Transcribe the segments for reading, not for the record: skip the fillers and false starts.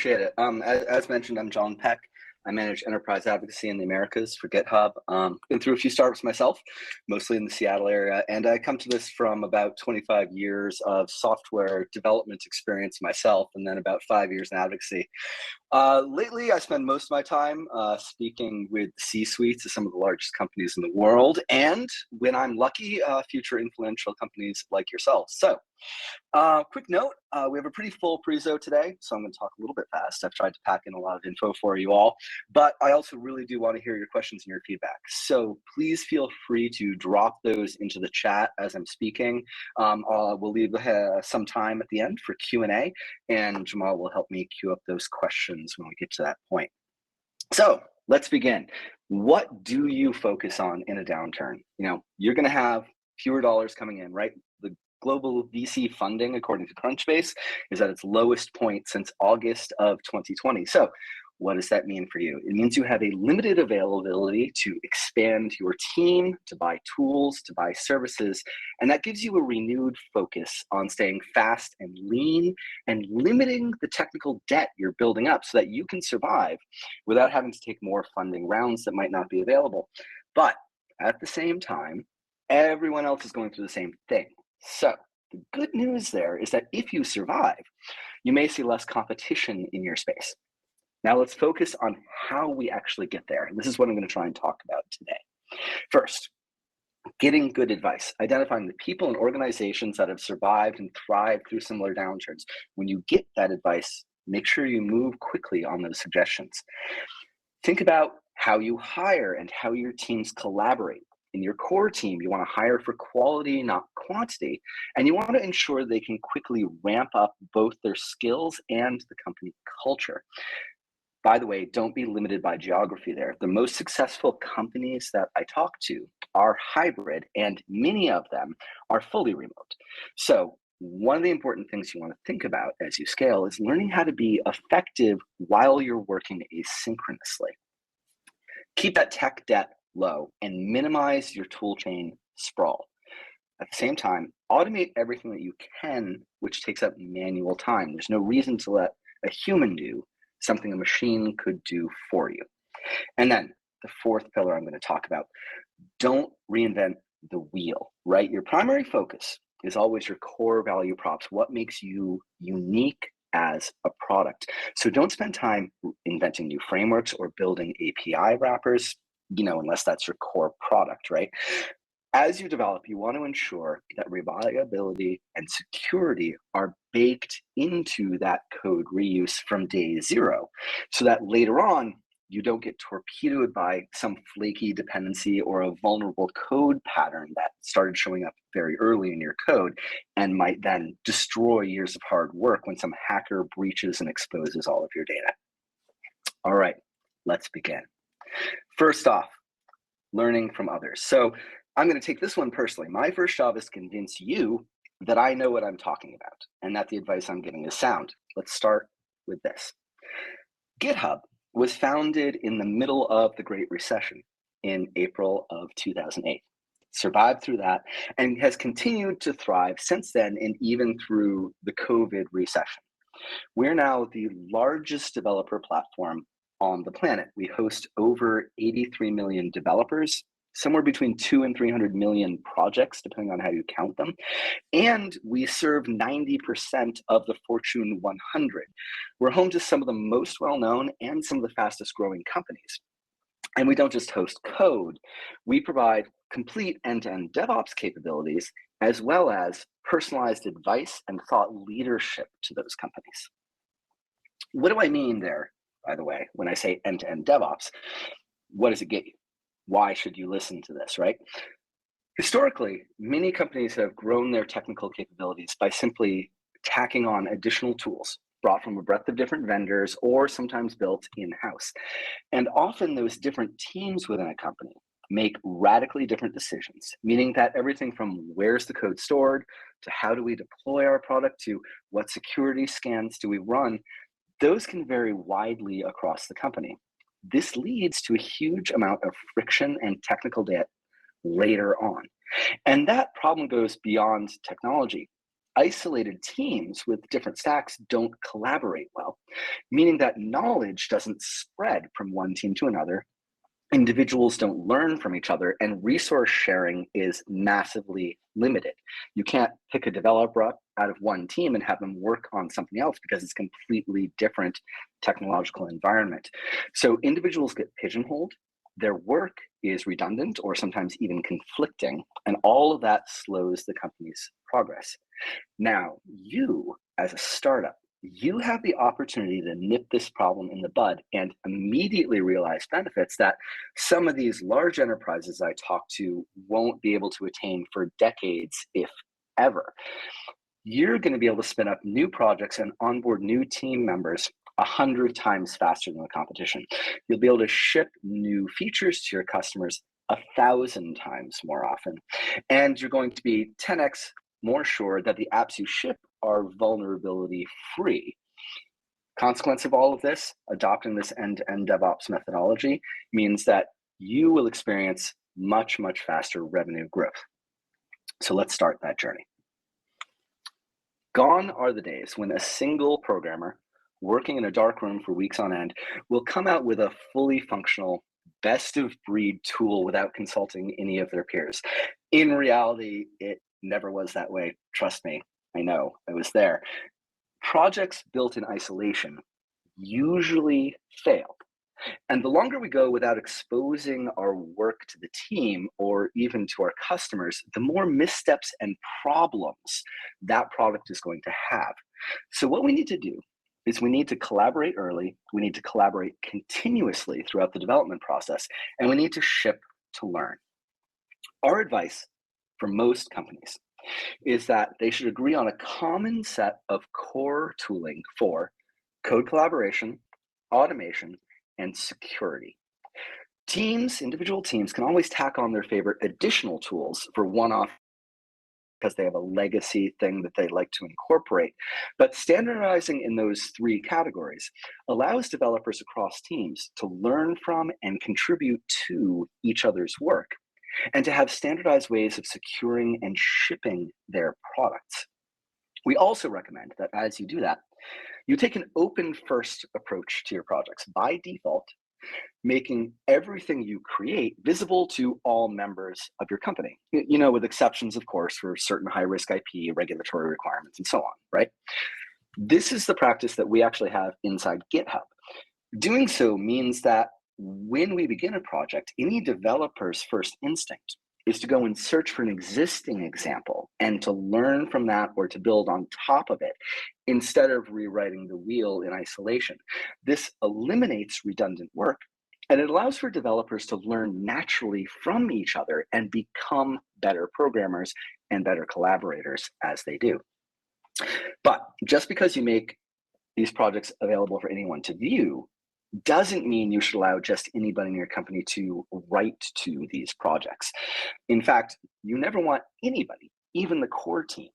appreciate it. As mentioned, I'm John Peck. I manage enterprise advocacy in the Americas for GitHub. Been through a few startups myself, mostly in the Seattle area, and I come to this from about 25 years of software development experience myself, and then about 5 years in advocacy. Lately, I spend most of my time speaking with C-suites of some of the largest companies in the world, and when I'm lucky, future influential companies like yourselves. So, quick note, we have a pretty full prezo today, so I'm going to talk a little bit fast. I've tried to pack in a lot of info for you all, but I also really do want to hear your questions and your feedback. So please feel free to drop those into the chat as I'm speaking. We'll leave some time at the end for Q&A, and Jamal will help me queue up those questions when we get to that point. So let's begin. What do you focus on in a downturn? You know, you're going to have fewer dollars coming in, right? The global VC funding, according to Crunchbase, is at its lowest point since August of 2020. So what does that mean for you? It means you have a limited availability to expand your team, to buy tools, to buy services, and that gives you a renewed focus on staying fast and lean and limiting the technical debt you're building up so that you can survive without having to take more funding rounds that might not be available. But at the same time, everyone else is going through the same thing. So the good news there is that if you survive, you may see less competition in your space. Now let's focus on how we actually get there. And this is what I'm going to try and talk about today. First, getting good advice, identifying the people and organizations that have survived and thrived through similar downturns. When you get that advice, make sure you move quickly on those suggestions. Think about how you hire and how your teams collaborate. In your core team, you want to hire for quality, not quantity, and you want to ensure they can quickly ramp up both their skills and the company culture. By the way, don't be limited by geography there. The most successful companies that I talk to are hybrid, and many of them are fully remote. So one of the important things you want to think about as you scale is learning how to be effective while you're working asynchronously. Keep that tech debt low and minimize your tool chain sprawl. At the same time, automate everything that you can, which takes up manual time. There's no reason to let a human do something a machine could do for you. And then the fourth pillar I'm going to talk about, don't reinvent the wheel, right? Your primary focus is always your core value props, what makes you unique as a product. So don't spend time inventing new frameworks or building API wrappers, unless that's your core product, right? As you develop, you want to ensure that reliability and security are baked into that code reuse from day zero, so that later on, you don't get torpedoed by some flaky dependency or a vulnerable code pattern that started showing up very early in your code and might then destroy years of hard work when some hacker breaches and exposes all of your data. All right, let's begin. First off, learning from others. So I'm going to take this one personally. My first job is to convince you that I know what I'm talking about and that the advice I'm giving is sound. Let's start with this. GitHub was founded in the middle of the Great Recession in April of 2008. Survived through that and has continued to thrive since then and even through the COVID recession. We're now the largest developer platform on the planet. We host over 83 million developers, somewhere between 200 and 300 million projects, depending on how you count them. And we serve 90% of the Fortune 100. We're home to some of the most well-known and some of the fastest growing companies. And we don't just host code, we provide complete end-to-end DevOps capabilities, as well as personalized advice and thought leadership to those companies. What do I mean there, by the way, when I say end-to-end DevOps? What does it get you? Why should you listen to this, right? Historically, many companies have grown their technical capabilities by simply tacking on additional tools brought from a breadth of different vendors or sometimes built in-house. And often those different teams within a company make radically different decisions, meaning that everything from where's the code stored to how do we deploy our product to what security scans do we run, those can vary widely across the company. This leads to a huge amount of friction and technical debt later on. And that problem goes beyond technology. Isolated teams with different stacks don't collaborate well, meaning that knowledge doesn't spread from one team to another. Individuals don't learn from each other, and resource sharing is massively limited. You can't pick a developer up out of one team and have them work on something else because it's a completely different technological environment. So individuals get pigeonholed, their work is redundant or sometimes even conflicting, and all of that slows the company's progress. Now, you as a startup, you have the opportunity to nip this problem in the bud and immediately realize benefits that some of these large enterprises I talk to won't be able to attain for decades, if ever. You're going to be able to spin up new projects and onboard new team members 100 times faster than the competition. You'll be able to ship new features to your customers 1,000 times more often. And you're going to be 10x more sure that the apps you ship are vulnerability free. Consequence of all of this, adopting this end-to-end DevOps methodology means that you will experience much, much faster revenue growth. So let's start that journey. Gone are the days when a single programmer working in a dark room for weeks on end will come out with a fully functional, best of breed tool without consulting any of their peers. In reality, it never was that way. Trust me, I know, I was there. Projects built in isolation usually fail. And the longer we go without exposing our work to the team or even to our customers, the more missteps and problems that product is going to have. So what we need to do is we need to collaborate early, we need to collaborate continuously throughout the development process, and we need to ship to learn. Our advice for most companies is that they should agree on a common set of core tooling for code collaboration, automation, and security. Teams, individual teams, can always tack on their favorite additional tools for one-off because they have a legacy thing that they like to incorporate. But standardizing in those three categories allows developers across teams to learn from and contribute to each other's work, and to have standardized ways of securing and shipping their products. We also recommend that as you do that, you take an open first approach to your projects by default, making everything you create visible to all members of your company, with exceptions, of course, for certain high-risk IP, regulatory requirements, and so on, right? This is the practice that we actually have inside GitHub. Doing so means that when we begin a project, any developer's first instinct is to go and search for an existing example and to learn from that or to build on top of it instead of rewriting the wheel in isolation. This eliminates redundant work, and it allows for developers to learn naturally from each other and become better programmers and better collaborators as they do. But just because you make these projects available for anyone to view doesn't mean you should allow just anybody in your company to write to these projects. In fact, you never want anybody, even the core team,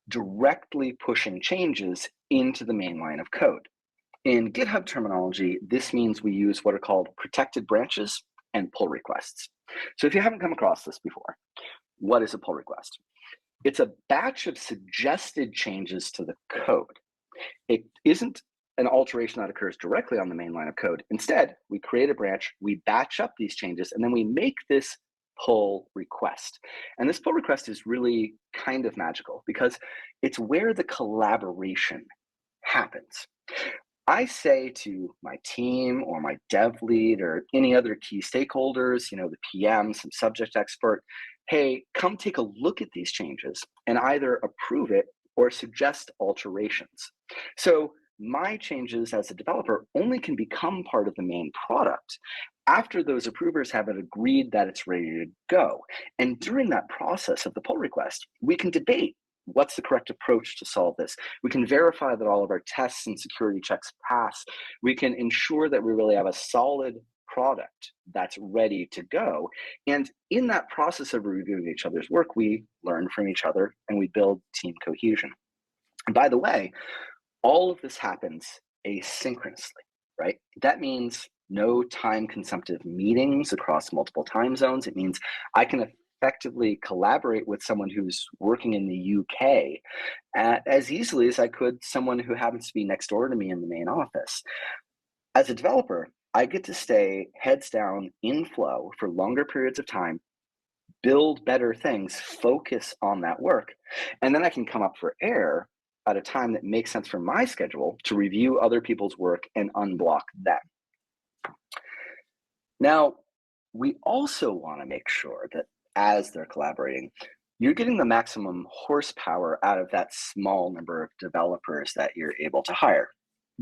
directly pushing changes into the main line of code. In GitHub terminology, this means we use what are called protected branches and pull requests. So if you haven't come across this before, what is a pull request? It's a batch of suggested changes to the code. It isn't an alteration that occurs directly on the main line of code. Instead, we create a branch, we batch up these changes, and then we make this pull request. And this pull request is really kind of magical because it's where the collaboration happens. I say to my team or my dev lead or any other key stakeholders, the PM, some subject expert, hey, come take a look at these changes and either approve it or suggest alterations. So my changes as a developer only can become part of the main product after those approvers have agreed that it's ready to go. And during that process of the pull request, we can debate what's the correct approach to solve this. We can verify that all of our tests and security checks pass. We can ensure that we really have a solid product that's ready to go. And in that process of reviewing each other's work, we learn from each other and we build team cohesion. And by the way, all of this happens asynchronously, right? That means no time-consumptive meetings across multiple time zones. It means I can effectively collaborate with someone who's working in the UK as easily as I could someone who happens to be next door to me in the main office. As a developer, I get to stay heads down in flow for longer periods of time, build better things, focus on that work, and then I can come up for air at a time that makes sense for my schedule to review other people's work and unblock them. Now, we also want to make sure that as they're collaborating, you're getting the maximum horsepower out of that small number of developers that you're able to hire.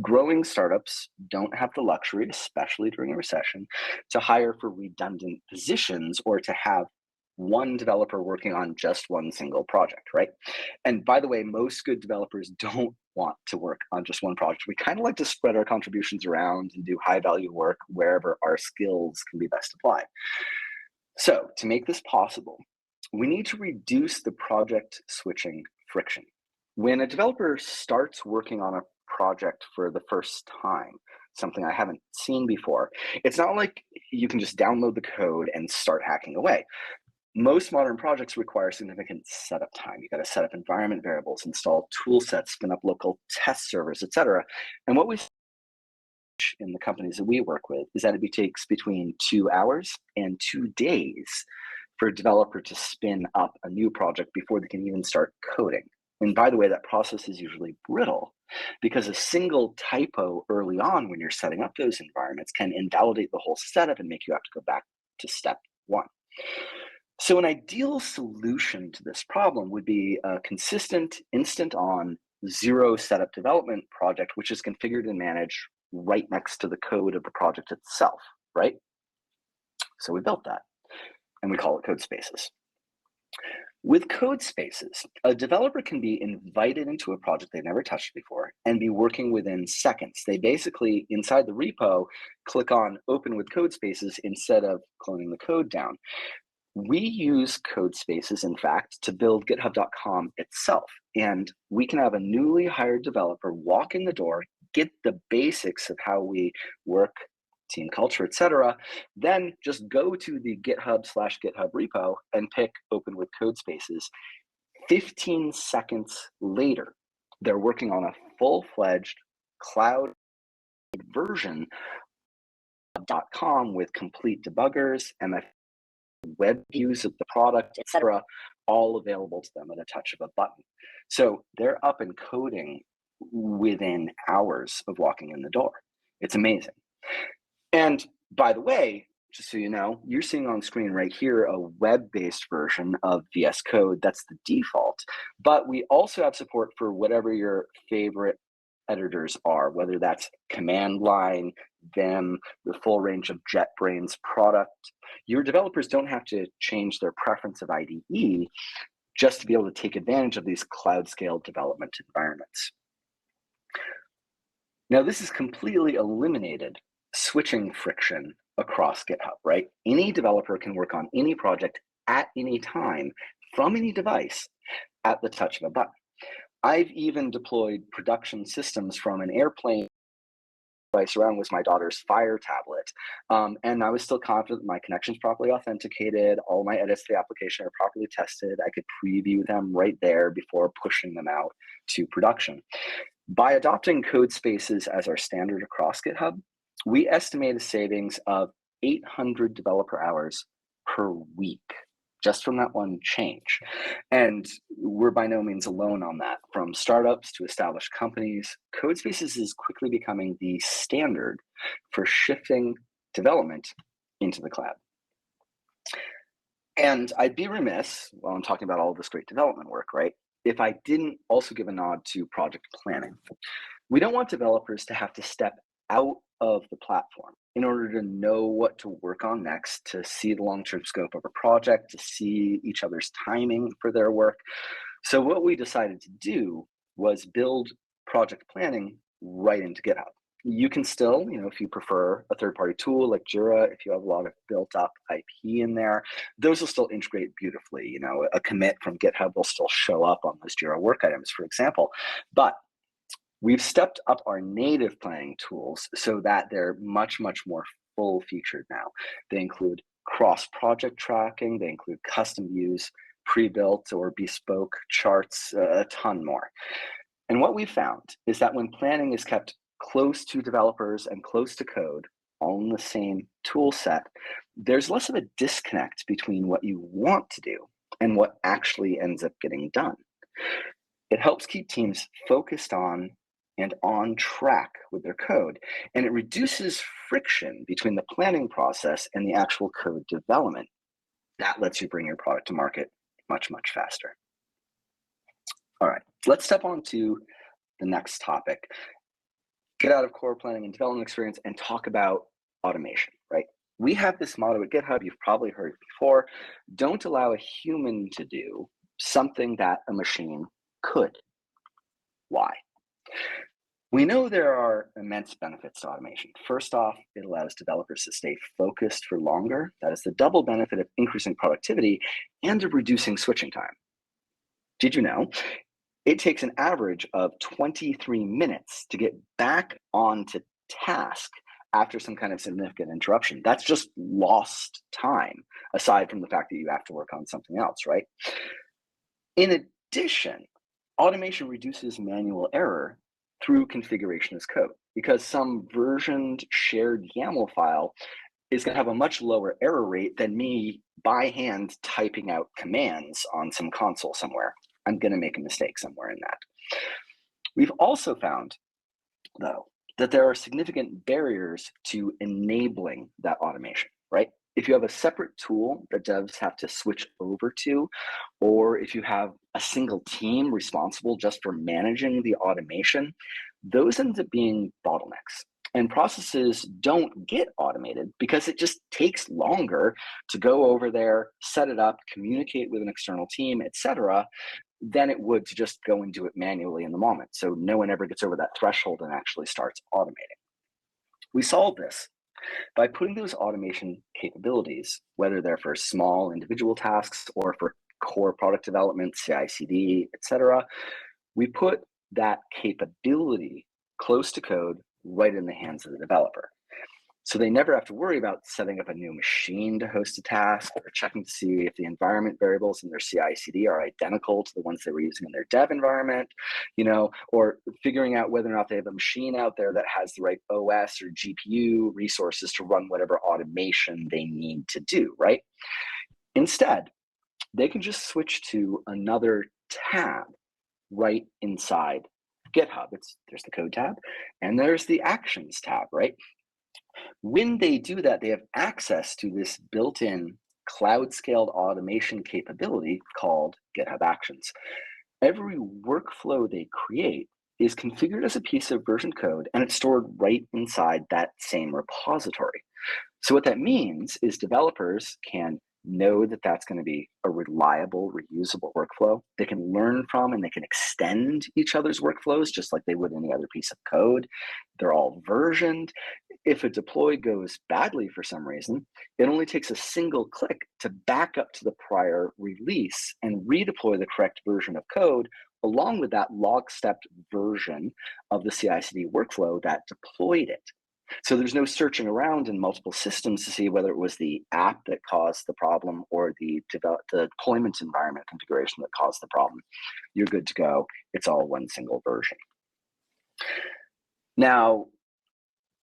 Growing startups don't have the luxury, especially during a recession, to hire for redundant positions or to have one developer working on just one single project, right? And by the way, most good developers don't want to work on just one project. We kind of like to spread our contributions around and do high value work wherever our skills can be best applied. So to make this possible, we need to reduce the project switching friction. When a developer starts working on a project for the first time, something I haven't seen before, it's not like you can just download the code and start hacking away. Most modern projects require significant setup time. You got to set up environment variables, install tool sets, spin up local test servers, etc. And what we see in the companies that we work with is that it takes between 2 hours and 2 days for a developer to spin up a new project before they can even start coding. And by the way, that process is usually brittle because a single typo early on when you're setting up those environments can invalidate the whole setup and make you have to go back to step one. So an ideal solution to this problem would be a consistent, instant-on, zero setup development project, which is configured and managed right next to the code of the project itself, right? So we built that, and we call it code spaces. With code spaces, a developer can be invited into a project they've never touched before and be working within seconds. They basically, inside the repo, click on Open with Code Spaces instead of cloning the code down. We use code spaces, in fact, to build GitHub.com itself. And we can have a newly hired developer walk in the door, get the basics of how we work, team culture, etc. Then just go to the GitHub/GitHub repo and pick Open with Code Spaces. 15 seconds later, they're working on a full-fledged cloud version of .com with complete debuggers and web views of the product, etc., all available to them at a touch of a button. So they're up and coding within hours of walking in the door. It's amazing. And by the way, just so you know, you're seeing on screen right here a web-based version of VS Code. That's the default. But we also have support for whatever your favorite editors are, whether that's command line, Vim, the full range of JetBrains product. Your developers don't have to change their preference of IDE just to be able to take advantage of these cloud scale development environments. Now, this has completely eliminated switching friction across GitHub, right? Any developer can work on any project at any time from any device at the touch of a button. I've even deployed production systems from an airplane device around with my daughter's Fire tablet. And I was still confident that my connection's properly authenticated, all my edits to the application are properly tested. I could preview them right there before pushing them out to production. By adopting code spaces as our standard across GitHub, we estimate a savings of 800 developer hours per week, just from that one change. And we're by no means alone on that. From startups to established companies, code spaces is quickly becoming the standard for shifting development into the cloud. And I'd be remiss, while I'm talking about all of this great development work, right, if I didn't also give a nod to project planning. We don't want developers to have to step out of the platform in order to know what to work on next, to see the long-term scope of a project, to see each other's timing for their work. So what we decided to do was build project planning right into GitHub. You can still, if you prefer a third-party tool like Jira, if you have a lot of built-up IP in there, those will still integrate beautifully. A commit from GitHub will still show up on those Jira work items, for example. But we've stepped up our native planning tools so that they're much, much more full-featured now. They include cross-project tracking. They include custom views, pre-built or bespoke charts, a ton more. And what we found is that when planning is kept close to developers and close to code, all in the same tool set, there's less of a disconnect between what you want to do and what actually ends up getting done. It helps keep teams focused on and on track with their code, and it reduces friction between the planning process and the actual code development. That lets you bring your product to market much, much faster. All right, let's step on to the next topic. Get out of core planning and development experience and talk about automation, right? We have this motto at GitHub, you've probably heard it before: don't allow a human to do something that a machine could. Why? We know there are immense benefits to automation. First off, it allows developers to stay focused for longer. That is the double benefit of increasing productivity and of reducing switching time. Did you know it takes an average of 23 minutes to get back onto task after some kind of significant interruption? That's just lost time, aside from the fact that you have to work on something else, right? In addition, automation reduces manual error through configuration as code, because some versioned shared YAML file is going to have a much lower error rate than me by hand typing out commands on some console somewhere. I'm going to make a mistake somewhere in that. We've also found, though, that there are significant barriers to enabling that automation, right? If you have a separate tool that devs have to switch over to, or if you have a single team responsible just for managing the automation, those end up being bottlenecks. And processes don't get automated because it just takes longer to go over there, set it up, communicate with an external team, etc., than it would to just go and do it manually in the moment. So no one ever gets over that threshold and actually starts automating. We solve this by putting those automation capabilities, whether they're for small individual tasks or for core product development, CI/CD, etc., we put that capability close to code right in the hands of the developer. So they never have to worry about setting up a new machine to host a task, or checking to see if the environment variables in their CI/CD are identical to the ones they were using in their dev environment, or figuring out whether or not they have a machine out there that has the right OS or GPU resources to run whatever automation they need to do, right? Instead, they can just switch to another tab right inside GitHub. There's the code tab and there's the actions tab, right? When they do that, they have access to this built-in cloud-scaled automation capability called GitHub Actions. Every workflow they create is configured as a piece of version code, and it's stored right inside that same repository. So what that means is developers can know that that's going to be a reliable, reusable workflow. They can learn from and they can extend each other's workflows just like they would any other piece of code. They're all versioned. If a deploy goes badly for some reason, it only takes a single click to back up to the prior release and redeploy the correct version of code along with that log-step version of the CI/CD workflow that deployed it. So there's no searching around in multiple systems to see whether it was the app that caused the problem or the deployment environment configuration that caused the problem. You're good to go. It's all one single version. Now,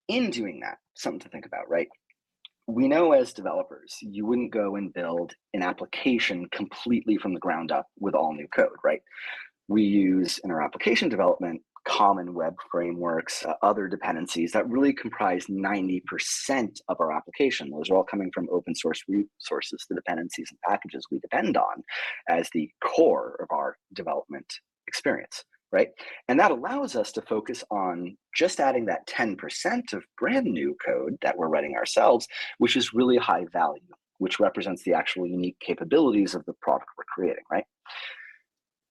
in doing that, something to think about, right? We know as developers, you wouldn't go and build an application completely from the ground up with all new code, right? We use in our application development common web frameworks, other dependencies that really comprise 90% of our application. Those are all coming from open source resources, the dependencies and packages we depend on as the core of our development experience, right? And that allows us to focus on just adding that 10% of brand new code that we're writing ourselves, which is really high value, which represents the actual unique capabilities of the product we're creating, right?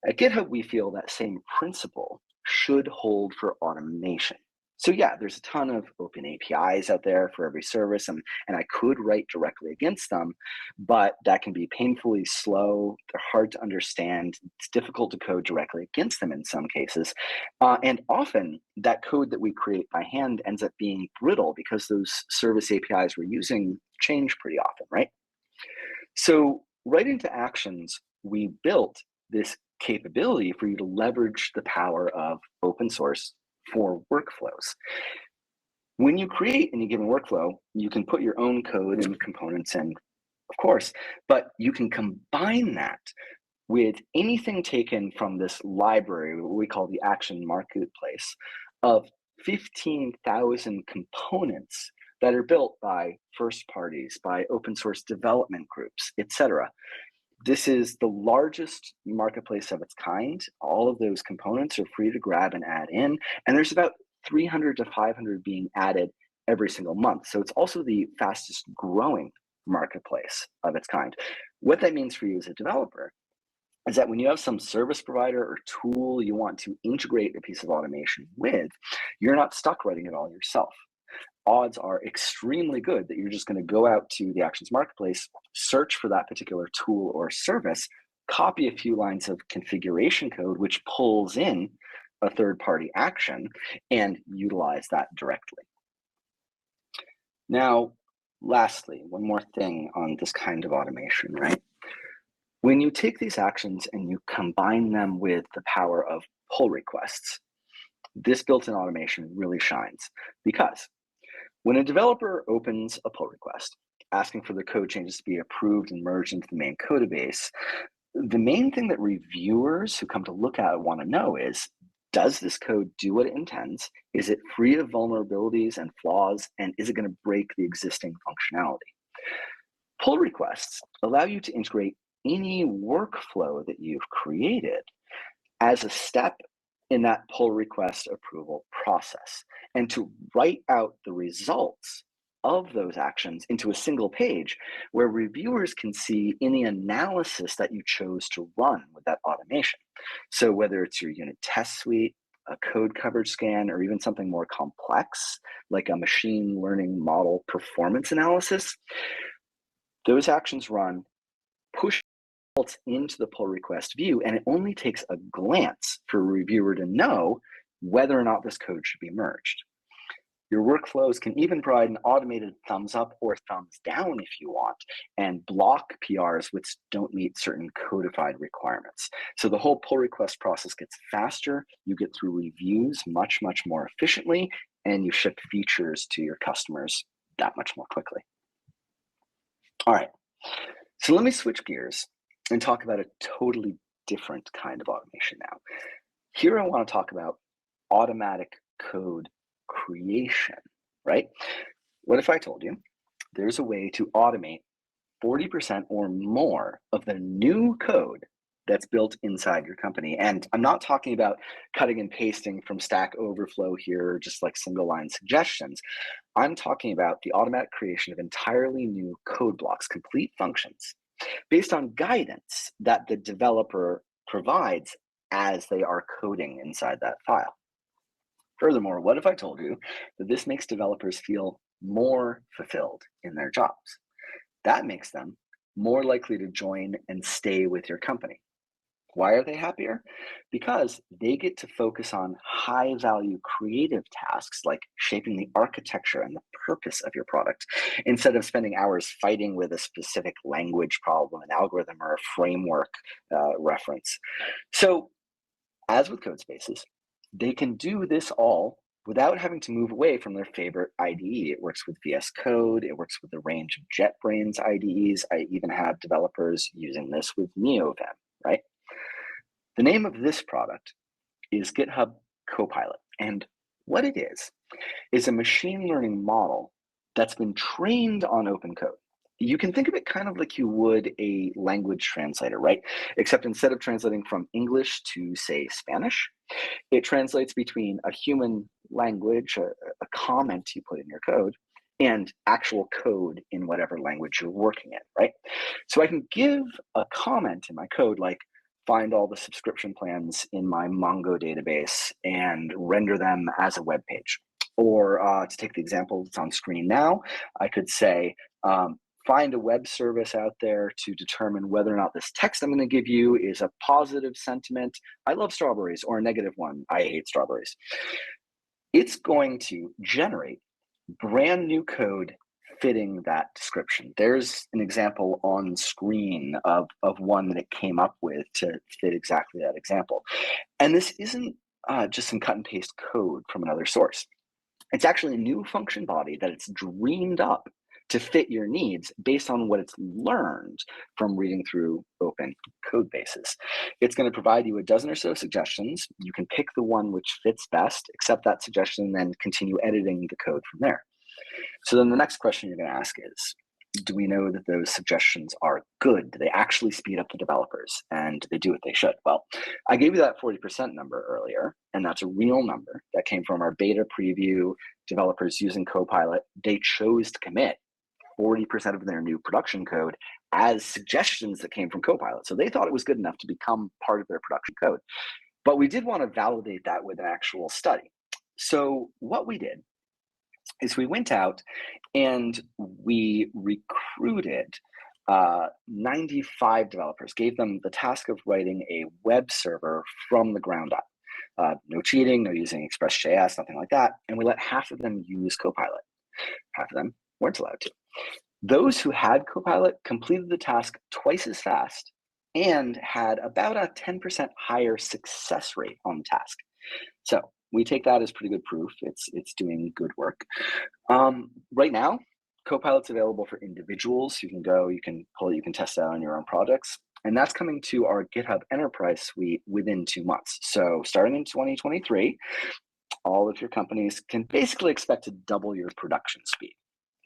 At GitHub, we feel that same principle should hold for automation. So yeah, there's a ton of open APIs out there for every service, and I could write directly against them, but that can be painfully slow. They're hard to understand. It's difficult to code directly against them in some cases. And often that code that we create by hand ends up being brittle because those service APIs we're using change pretty often, right? So right into Actions, we built this capability for you to leverage the power of open source for workflows. When you create any given workflow, you can put your own code and components in, of course, but you can combine that with anything taken from this library, what we call the Action Marketplace, of 15,000 components that are built by first parties, by open source development groups, etc. This is the largest marketplace of its kind. All of those components are free to grab and add in, and there's about 300 to 500 being added every single month. So it's also the fastest growing marketplace of its kind. What that means for you as a developer is that when you have some service provider or tool you want to integrate a piece of automation with, you're not stuck writing it all yourself. Odds are extremely good that you're just going to go out to the Actions Marketplace, search for that particular tool or service, copy a few lines of configuration code, which pulls in a third-party action, and utilize that directly. Now, lastly, one more thing on this kind of automation, right? When you take these actions and you combine them with the power of pull requests, this built-in automation really shines, because when a developer opens a pull request, asking for the code changes to be approved and merged into the main code base, the main thing that reviewers who come to look at it want to know is, does this code do what it intends? Is it free of vulnerabilities and flaws? And is it going to break the existing functionality? Pull requests allow you to integrate any workflow that you've created as a step in that pull request approval process, and to write out the results of those actions into a single page where reviewers can see any analysis that you chose to run with that automation. So whether it's your unit test suite, a code coverage scan, or even something more complex like a machine learning model performance analysis, those actions run, push results into the pull request view, and it only takes a glance for a reviewer to know whether or not this code should be merged. Your workflows can even provide an automated thumbs up or thumbs down if you want, and block PRs which don't meet certain codified requirements. So the whole pull request process gets faster, you get through reviews much, much more efficiently, and you ship features to your customers that much more quickly. All right, so let me switch gears and talk about a totally different kind of automation now. Here I want to talk about automatic code creation, right? What if I told you there's a way to automate 40% or more of the new code that's built inside your company? And I'm not talking about cutting and pasting from Stack Overflow here, just like single line suggestions. I'm talking about the automatic creation of entirely new code blocks, complete functions, based on guidance that the developer provides as they are coding inside that file. Furthermore, what if I told you that this makes developers feel more fulfilled in their jobs? That makes them more likely to join and stay with your company. Why are they happier? Because they get to focus on high-value creative tasks like shaping the architecture and the purpose of your product, instead of spending hours fighting with a specific language problem, an algorithm, or a framework reference. So, as with code spaces, they can do this all without having to move away from their favorite IDE. It works with VS Code, it works with a range of JetBrains IDEs. I even have developers using this with NeoVim, right? The name of this product is GitHub CoPilot, and what it is a machine learning model that's been trained on open code. You can think of it kind of like you would a language translator, right? Except instead of translating from English to, say, Spanish, it translates between a human language, a comment you put in your code, and actual code in whatever language you're working in, right? So I can give a comment in my code like, find all the subscription plans in my Mongo database and render them as a web page. Or to take the example that's on screen now, I could say, find a web service out there to determine whether or not this text I'm going to give you is a positive sentiment, I love strawberries, or a negative one, I hate strawberries. It's going to generate brand new code fitting that description. There's an example on screen of one that it came up with to fit exactly that example. And this isn't just some cut and paste code from another source. It's actually a new function body that it's dreamed up to fit your needs based on what it's learned from reading through open code bases. It's going to provide you a dozen or so suggestions. You can pick the one which fits best, accept that suggestion, and then continue editing the code from there. So then the next question you're going to ask is, do we know that those suggestions are good? Do they actually speed up the developers? And do they do what they should? Well, I gave you that 40% number earlier, and that's a real number that came from our beta preview developers using CoPilot. They chose to commit 40% of their new production code as suggestions that came from CoPilot. So they thought it was good enough to become part of their production code. But we did want to validate that with an actual study. So what we did is we went out and we recruited 95 developers, gave them the task of writing a web server from the ground up. No cheating, no using Express.js, nothing like that. And we let half of them use CoPilot. Half of them weren't allowed to. Those who had CoPilot completed the task twice as fast and had about a 10% higher success rate on the task. So we take that as pretty good proof it's doing good work. Right now, CoPilot's available for individuals. You can go, you can pull it, you can test it out on your own projects. And that's coming to our GitHub Enterprise Suite within 2 months. So starting in 2023, all of your companies can basically expect to double your production speed.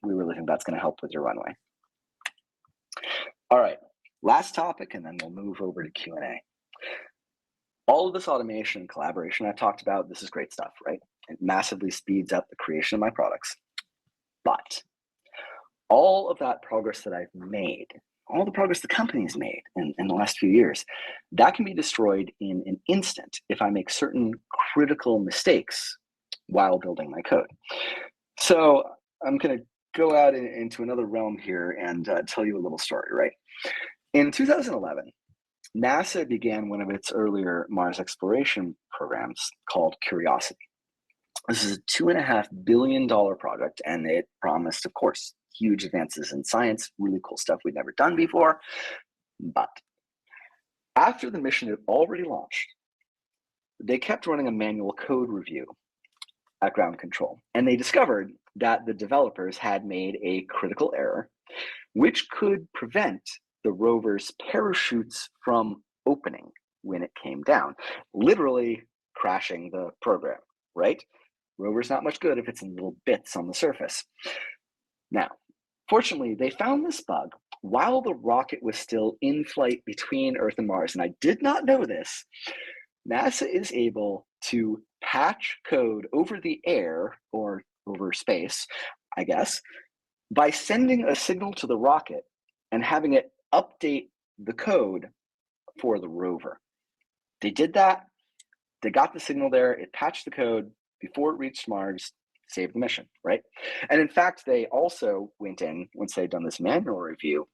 We really think that's going to help with your runway. All right, last topic, and then we'll move over to Q&A. All of this automation and collaboration I've talked about, this is great stuff, right? It massively speeds up the creation of my products. But all of that progress that I've made, all the progress the company's made in the last few years, that can be destroyed in an instant if I make certain critical mistakes while building my code. So I'm going to go out into another realm here and tell you a little story, right? In 2011, NASA began one of its earlier Mars exploration programs called Curiosity. This is a $2.5 billion project, and it promised, of course, huge advances in science, really cool stuff we'd never done before. But after the mission had already launched, they kept running a manual code review at ground control, and they discovered that the developers had made a critical error, which could prevent the rover's parachutes from opening when it came down, literally crashing the program, right? Rover's not much good if it's in little bits on the surface. Now, fortunately, they found this bug while the rocket was still in flight between Earth and Mars, and I did not know this. NASA is able to patch code over the air, or over space, I guess, by sending a signal to the rocket and having it update the code for the rover. They did that. They got the signal there. It patched the code before it reached Mars, saved the mission, right? And in fact, they also went in, once they'd done this manual review,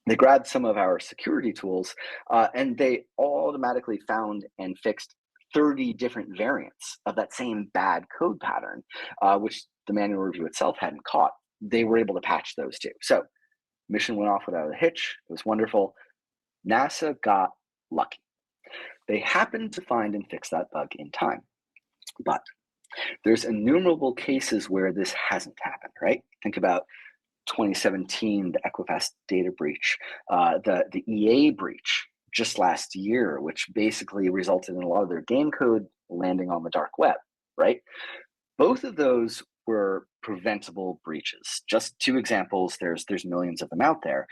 they grabbed some of our security tools and they automatically found and fixed 30 different variants of that same bad code pattern, which the manual review itself hadn't caught. They were able to patch those too. So mission went off without a hitch. It was wonderful. NASA got lucky. They happened to find and fix that bug in time. But there's innumerable cases where this hasn't happened, right? Think about 2017, the Equifax data breach, the EA breach just last year, which basically resulted in a lot of their game code landing on the dark web, right? Both of those were preventable breaches. Just 2 examples, there's millions of them out there.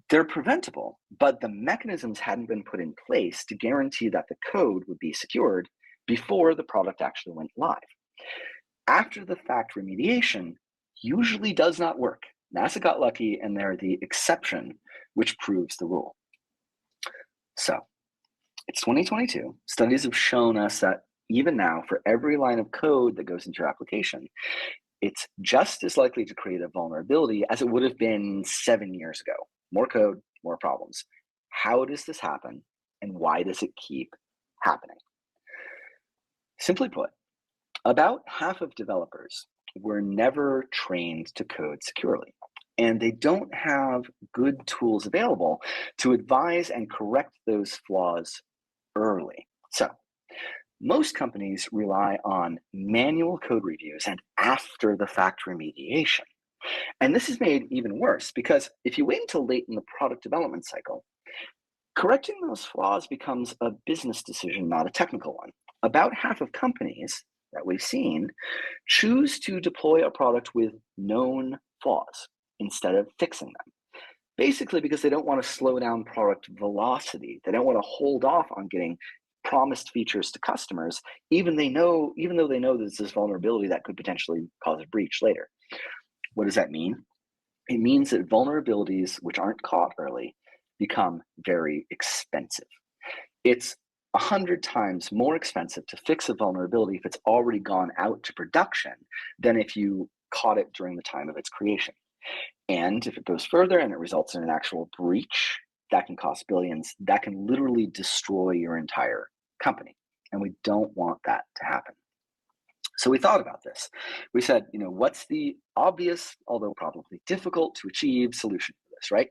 They're preventable, but the mechanisms hadn't been put in place to guarantee that the code would be secured before the product actually went live. After the fact remediation usually does not work. NASA got lucky, and they're the exception, which proves the rule. So it's 2022. Studies have shown us that even now, for every line of code that goes into your application, it's just as likely to create a vulnerability as it would have been 7 years ago. More code, more problems. How does this happen, and why does it keep happening? Simply put, about half of developers were never trained to code securely, and they don't have good tools available to advise and correct those flaws early. So most companies rely on manual code reviews and after the fact remediation. And this is made even worse because if you wait until late in the product development cycle, correcting those flaws becomes a business decision, not a technical one. About half of companies that we've seen choose to deploy a product with known flaws instead of fixing them. Basically because they don't want to slow down product velocity. They don't want to hold off on getting promised features to customers, even though they know there's this vulnerability that could potentially cause a breach later. What does that mean? It means that vulnerabilities which aren't caught early become very expensive. It's 100 times more expensive to fix a vulnerability if it's already gone out to production than if you caught it during the time of its creation. And if it goes further and it results in an actual breach, that can cost billions. That can literally destroy your entire company. And we don't want that to happen. So we thought about this. We said, what's the obvious, although probably difficult to achieve solution for this, right?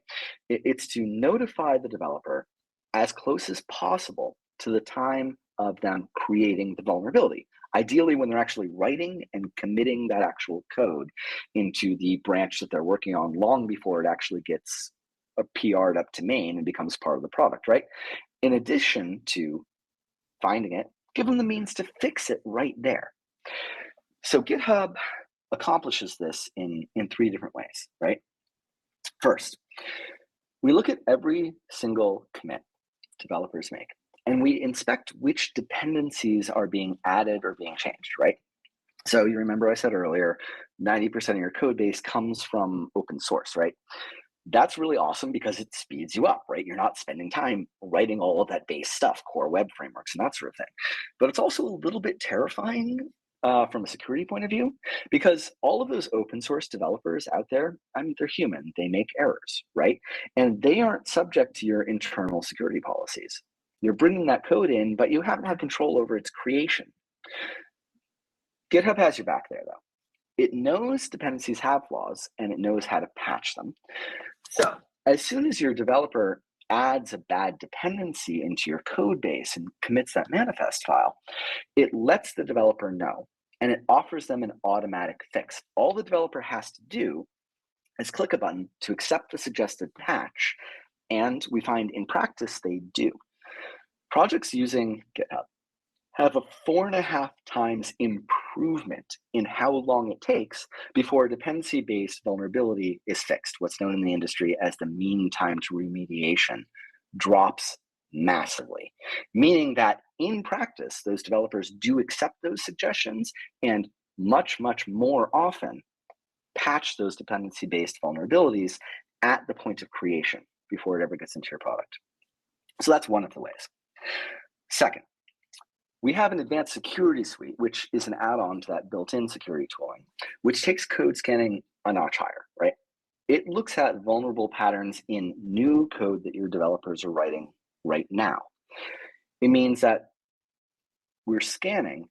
It's to notify the developer as close as possible to the time of them creating the vulnerability. Ideally, when they're actually writing and committing that actual code into the branch that they're working on long before it actually gets PR'd up to main and becomes part of the product, right? In addition to finding it, give them the means to fix it right there. So GitHub accomplishes this in 3 different ways, right? First, we look at every single commit developers make, and we inspect which dependencies are being added or being changed, right? So you remember I said earlier, 90% of your code base comes from open source, right? That's really awesome because it speeds you up, right? You're not spending time writing all of that base stuff, core web frameworks and that sort of thing. But it's also a little bit terrifying from a security point of view, because all of those open source developers out there, they're human, they make errors, right? And they aren't subject to your internal security policies. You're bringing that code in, but you haven't had control over its creation. GitHub has your back there, though. It knows dependencies have flaws, and it knows how to patch them. So as soon as your developer adds a bad dependency into your code base and commits that manifest file, it lets the developer know, and it offers them an automatic fix. All the developer has to do is click a button to accept the suggested patch, and we find in practice they do. Projects using GitHub have a 4.5 times improvement in how long it takes before a dependency-based vulnerability is fixed. What's known in the industry as the mean time to remediation drops massively, meaning that in practice, those developers do accept those suggestions and much, much more often patch those dependency-based vulnerabilities at the point of creation before it ever gets into your product. So that's one of the ways. Second, we have an advanced security suite, which is an add-on to that built-in security tooling, which takes code scanning a notch higher, right? It looks at vulnerable patterns in new code that your developers are writing right now. It means that we're scanning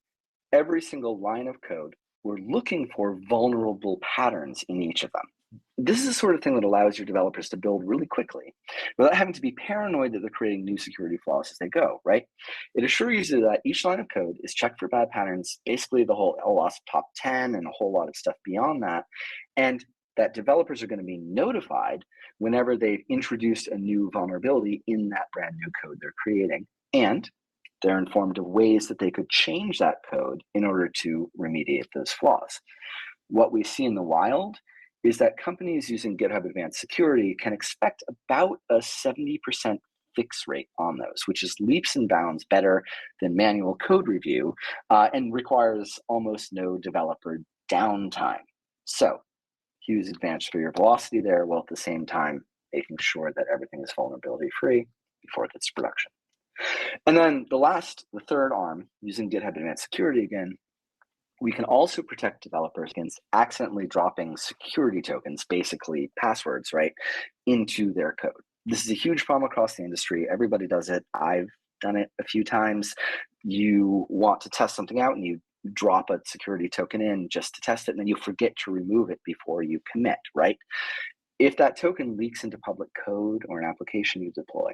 every single line of code. We're looking for vulnerable patterns in each of them. This is the sort of thing that allows your developers to build really quickly without having to be paranoid that they're creating new security flaws as they go, right? It assures you that each line of code is checked for bad patterns, basically the whole LOS top 10 and a whole lot of stuff beyond that, and that developers are going to be notified whenever they've introduced a new vulnerability in that brand new code they're creating. And they're informed of ways that they could change that code in order to remediate those flaws. What we see in the wild is that companies using GitHub Advanced Security can expect about a 70% fix rate on those, which is leaps and bounds better than manual code review and requires almost no developer downtime. So huge advantage for your velocity there, while at the same time making sure that everything is vulnerability free before it gets to production. And then the third arm, using GitHub Advanced Security again, we can also protect developers against accidentally dropping security tokens, basically passwords, right, into their code. This is a huge problem across the industry. Everybody does it. I've done it a few times. You want to test something out and you drop a security token in just to test it, and then you forget to remove it before you commit, right? If that token leaks into public code or an application you deploy,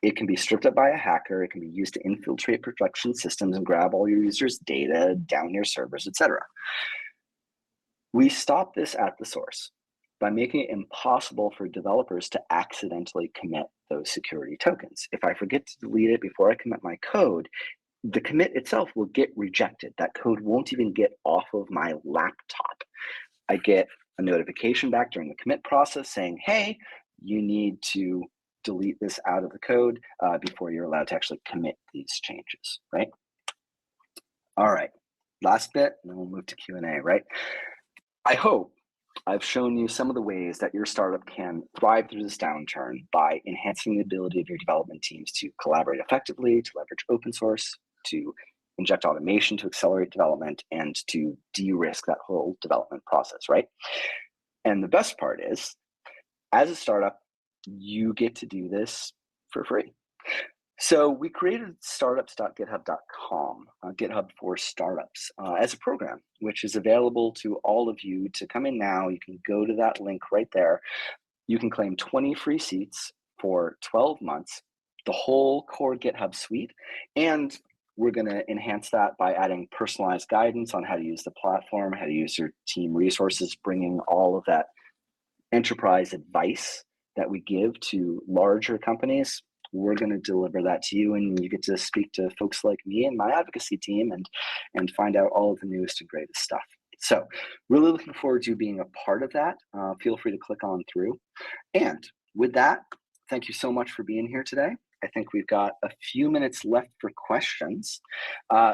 it can be stripped up by a hacker. It can be used to infiltrate production systems and grab all your users' data down your servers, etc. We stop this at the source by making it impossible for developers to accidentally commit those security tokens. If I forget to delete it before I commit my code, the commit itself will get rejected. That code won't even get off of my laptop. I get a notification back during the commit process saying, hey, you need to delete this out of the code before you're allowed to actually commit these changes, right? All right, last bit, and then we'll move to Q&A, right? I hope I've shown you some of the ways that your startup can thrive through this downturn by enhancing the ability of your development teams to collaborate effectively, to leverage open source, to inject automation to accelerate development, and to de-risk that whole development process, right? And the best part is, as a startup, you get to do this for free. So we created startups.github.com, GitHub for Startups, as a program, which is available to all of you to come in now. You can go to that link right there. You can claim 20 free seats for 12 months, the whole core GitHub suite, and we're going to enhance that by adding personalized guidance on how to use the platform, how to use your team resources, bringing all of that enterprise advice that we give to larger companies. We're going to deliver that to you, and you get to speak to folks like me and my advocacy team and find out all of the newest and greatest stuff. So really looking forward to being a part of that. Feel free to click on through. And with that, thank you so much for being here today. I think we've got a few minutes left for questions.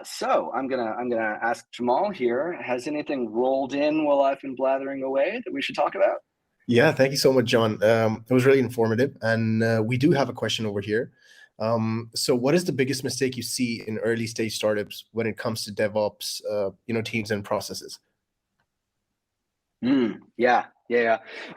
So I'm gonna ask Jamal here, has anything rolled in while I've been blathering away that we should talk about? Yeah, thank you so much, John. It was really informative. And we do have a question over here. So what is the biggest mistake you see in early stage startups when it comes to DevOps, teams and processes? Yeah.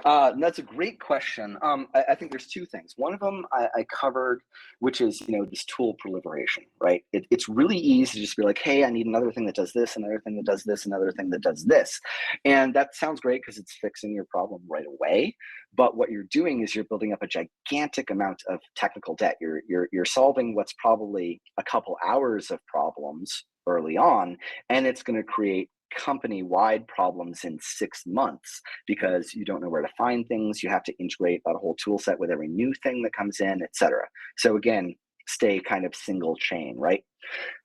That's a great question. I think there's two things. One of them I covered, which is, this tool proliferation, right? It's really easy to just be like, hey, I need another thing that does this, another thing that does this, another thing that does this. And that sounds great because it's fixing your problem right away. But what you're doing is you're building up a gigantic amount of technical debt. You're solving what's probably a couple hours of problems early on, and it's going to create company-wide problems in 6 months because you don't know where to find things. You have to integrate that whole tool set with every new thing that comes in, etc. So again, stay kind of single chain, right?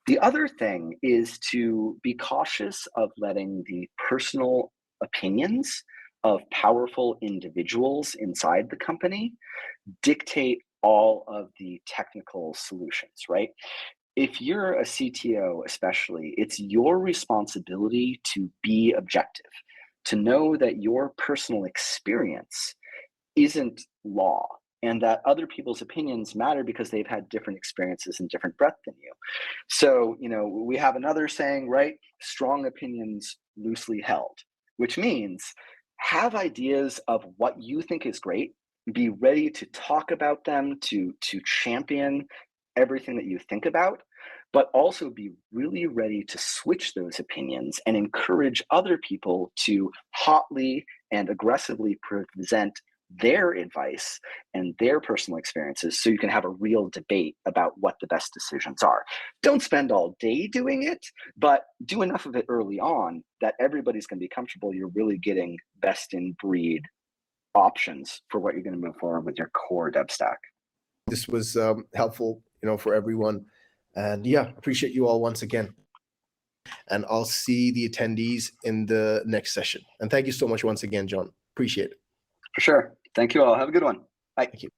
The other thing is to be cautious of letting the personal opinions of powerful individuals inside the company dictate all of the technical solutions, right? If you're a CTO especially, it's your responsibility to be objective, to know that your personal experience isn't law and that other people's opinions matter because they've had different experiences and different breadth than you. So, we have another saying, right? Strong opinions loosely held, which means have ideas of what you think is great, be ready to talk about them, to champion everything that you think about, but also be really ready to switch those opinions and encourage other people to hotly and aggressively present their advice and their personal experiences so you can have a real debate about what the best decisions are. Don't spend all day doing it, but do enough of it early on that everybody's going to be comfortable you're really getting best in breed options for what you're going to move forward with your core dev stack. This was helpful, for everyone. And yeah, appreciate you all once again. And I'll see the attendees in the next session. And thank you so much once again, John. Appreciate it. For sure. Thank you all. Have a good one. Bye. Thank you.